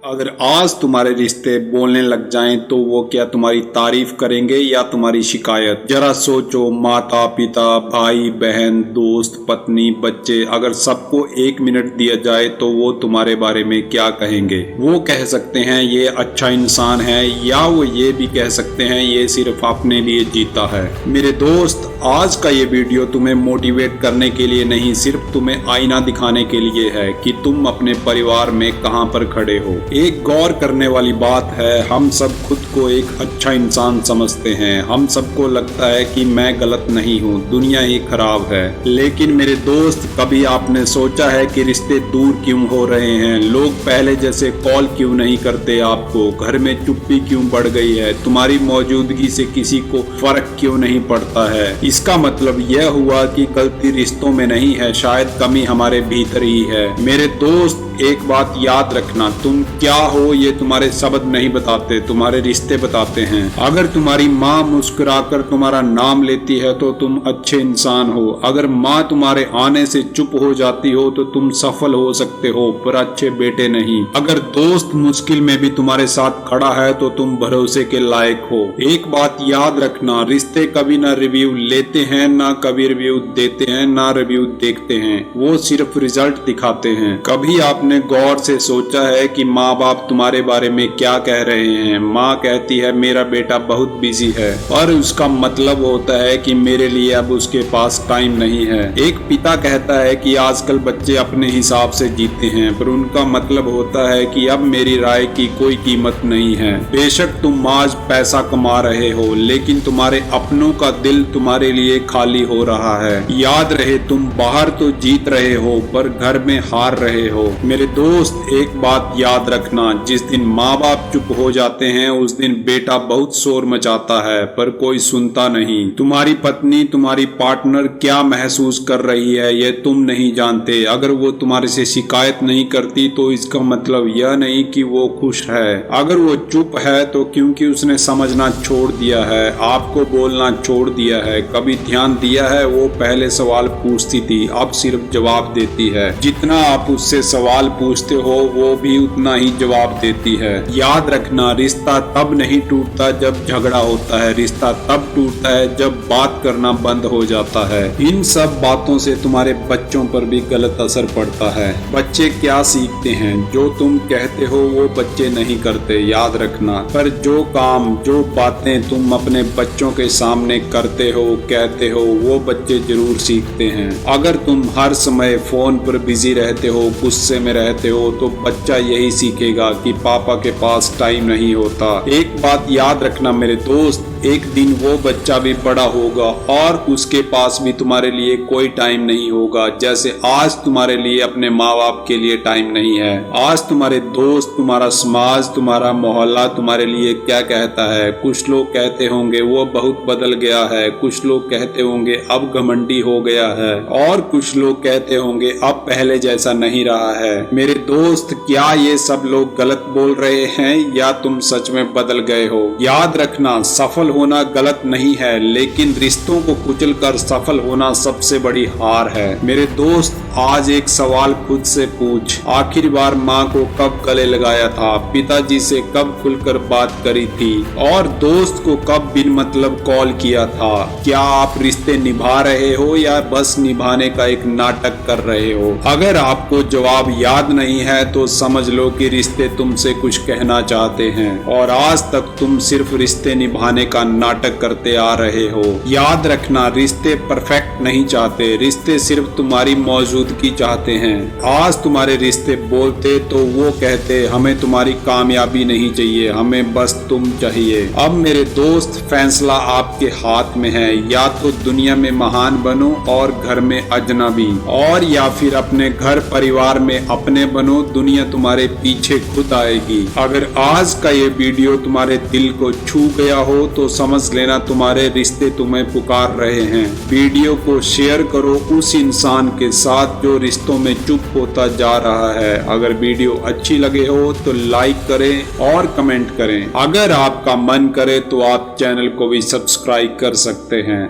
अगर आज तुम्हारे रिश्ते बोलने लग जाएं तो वो क्या तुम्हारी तारीफ करेंगे या तुम्हारी शिकायत। जरा सोचो, माता पिता, भाई बहन, दोस्त, पत्नी, बच्चे, अगर सबको 1 मिनट दिया जाए तो वो तुम्हारे बारे में क्या कहेंगे। वो कह सकते हैं ये अच्छा इंसान है, या वो ये भी कह सकते हैं ये सिर्फ अपने लिए जीता है। मेरे दोस्त, आज का ये वीडियो तुम्हें मोटिवेट करने के लिए नहीं, सिर्फ तुम्हें आईना दिखाने के लिए है कि तुम अपने परिवार में कहां पर खड़े हो। एक गौर करने वाली बात है, हम सब खुद को एक अच्छा इंसान समझते हैं। हम सबको लगता है कि मैं गलत नहीं हूँ, दुनिया ही खराब है। लेकिन मेरे दोस्त, कभी आपने सोचा है कि रिश्ते दूर क्यों हो रहे हैं? लोग पहले जैसे कॉल क्यों नहीं करते आपको? घर में चुप्पी क्यों बढ़ गई है? तुम्हारी मौजूदगी से किसी को फर्क क्यों नहीं पड़ता है? इसका मतलब यह हुआ कि गलती रिश्तों में नहीं है, शायद कमी हमारे भीतर ही है। मेरे दोस्त, एक बात याद रखना, तुम क्या हो ये तुम्हारे शब्द नहीं बताते, तुम्हारे रिश्ते बताते हैं। अगर तुम्हारी माँ मुस्कुराकर तुम्हारा नाम लेती है तो तुम अच्छे इंसान हो। अगर माँ तुम्हारे आने से चुप हो जाती हो तो तुम सफल हो सकते हो, पर अच्छे बेटे नहीं। अगर दोस्त मुश्किल में भी तुम्हारे साथ खड़ा है तो तुम भरोसे के लायक हो। एक बात याद रखना, रिश्ते कभी ना रिव्यू लेते हैं, ना कभी रिव्यू देते हैं, ना रिव्यू देखते हैं। वो सिर्फ रिजल्ट दिखाते हैं। कभी आपने गौर से सोचा है कि माँ बाप तुम्हारे बारे में क्या कह रहे हैं? माँ कहती है मेरा बेटा बहुत बिजी है, और उसका मतलब होता है कि मेरे लिए अब उसके पास टाइम नहीं है। एक पिता कहता है कि आजकल बच्चे अपने हिसाब से जीते हैं, पर उनका मतलब होता है कि अब मेरी राय की कोई कीमत नहीं है। बेशक तुम आज पैसा कमा रहे हो, लेकिन तुम्हारे अपनों का दिल तुम्हारे लिए खाली हो रहा है। याद रहे, तुम बाहर तो जीत रहे हो पर घर में हार रहे हो। मेरे दोस्त, एक बात याद रखना, जिस दिन माँ बाप चुप हो जाते हैं उस दिन बेटा बहुत शोर मचाता है पर कोई सुनता नहीं। तुम्हारी पत्नी, तुम्हारी पार्टनर क्या महसूस कर रही है ये तुम नहीं जानते। अगर वो तुम्हारे से शिकायत नहीं करती तो इसका मतलब यह नहीं कि वो खुश है। अगर वो चुप है तो क्योंकि उसने समझना छोड़ दिया है, आपको बोलना छोड़ दिया है। कभी ध्यान दिया है, वो पहले सवाल पूछती थी, अब सिर्फ जवाब देती है। जितना आप उससे सवाल पूछते हो वो भी उतना ही जवाब देती है। याद रखना, रिश्ता तब नहीं टूटता जब झगड़ा होता है, रिश्ता तब टूटता है जब बात करना बंद हो जाता है। इन सब बातों से तुम्हारे बच्चों पर भी गलत असर पड़ता है। बच्चे क्या सीखते हैं? जो तुम कहते हो वो बच्चे नहीं करते, याद रखना। पर जो काम, जो बातें तुम अपने बच्चों के सामने करते हो, कहते हो, वो बच्चे जरूर सीखते हैं। अगर तुम हर समय फोन पर बिजी रहते हो, गुस्से में रहते हो, तो बच्चा यही सीखेगा कि पापा के पास टाइम नहीं होता। एक बात याद रखना मेरे दोस्त, एक दिन वो बच्चा भी बड़ा होगा और उसके पास भी तुम्हारे लिए कोई टाइम नहीं होगा, जैसे आज तुम्हारे लिए अपने माँ बाप के लिए टाइम नहीं है। आज तुम्हारे दोस्त, तुम्हारा समाज, तुम्हारा मोहल्ला तुम्हारे लिए क्या कहता है? कुछ लोग कहते होंगे वो बहुत बदल गया है, कुछ लोग कहते होंगे अब घमंडी हो गया है, और कुछ लोग कहते होंगे अब पहले जैसा नहीं रहा है। मेरे दोस्त, क्या ये सब लोग गलत बोल रहे हैं या तुम सच में बदल गए हो? याद रखना, सफल होना गलत नहीं है, लेकिन रिश्तों को कुचलकर सफल होना सबसे बड़ी हार है। मेरे दोस्त, आज एक सवाल खुद से पूछ, आखिरी बार माँ को कब गले लगाया था? पिताजी से कब खुलकर बात करी थी? और दोस्त को कब बिन मतलब कॉल किया था? क्या आप रिश्ते निभा रहे हो या बस निभाने का एक नाटक कर रहे हो? अगर आपको जवाब याद नहीं है तो समझ लो कि रिश्ते तुमसे कुछ कहना चाहते हैं, और आज तक तुम सिर्फ रिश्ते निभाने का नाटक करते आ रहे हो। याद रखना, रिश्ते परफेक्ट नहीं चाहते, रिश्ते सिर्फ तुम्हारी मौजूदगी चाहते हैं। आज तुम्हारे रिश्ते बोलते तो वो कहते हमें तुम्हारी कामयाबी नहीं चाहिए, हमें बस तुम चाहिए। अब मेरे दोस्त, फैसला आपके हाथ में है, या तो दुनिया में महान बनो और घर में अजनबी, और या फिर अपने घर परिवार में अपने बनो, दुनिया तुम्हारे पीछे खुद आएगी। अगर आज का ये वीडियो तुम्हारे दिल को छू गया हो तो समझ लेना तुम्हारे रिश्ते तुम्हें पुकार रहे हैं। वीडियो को शेयर करो उस इंसान के साथ जो रिश्तों में चुप होता जा रहा है। अगर वीडियो अच्छी लगे हो तो लाइक करें और कमेंट करें। अगर आपका मन करे तो आप चैनल को भी सब्सक्राइब कर सकते हैं।